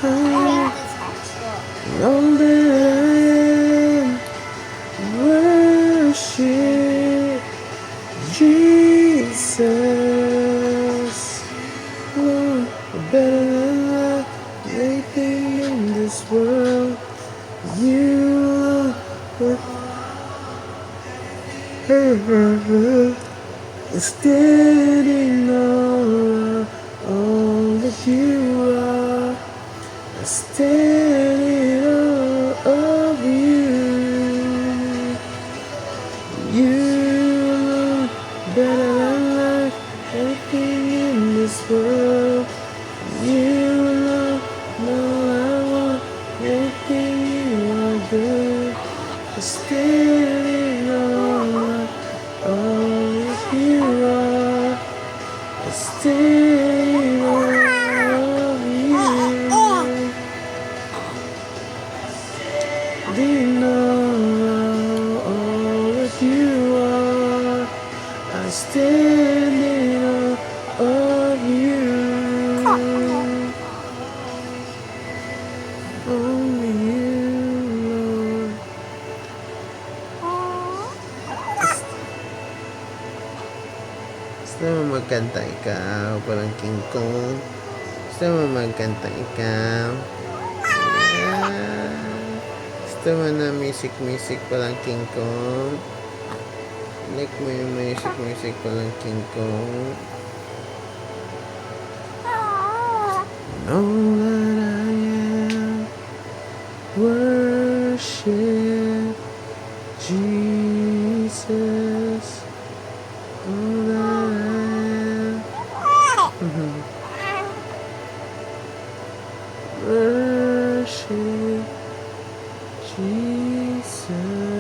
All that I am, worship Jesus. Lord, better than life, anything in this world. You are standing all that you are. Standing all of you. You look better than life, everything in this world. You look all I want, everything you are good. Standing all that you are. Standing all of you. Do you know all that you are? I stand in awe of you. Only you, Lord. Gusto mo magkanta ikaw, parang King Kong? Gusto mo magkanta ikaw? Gusto mo na music palang King Kong? Like mo yung music palang King Kong? All that I am, worship Jesus. All that I am, worship Jesus.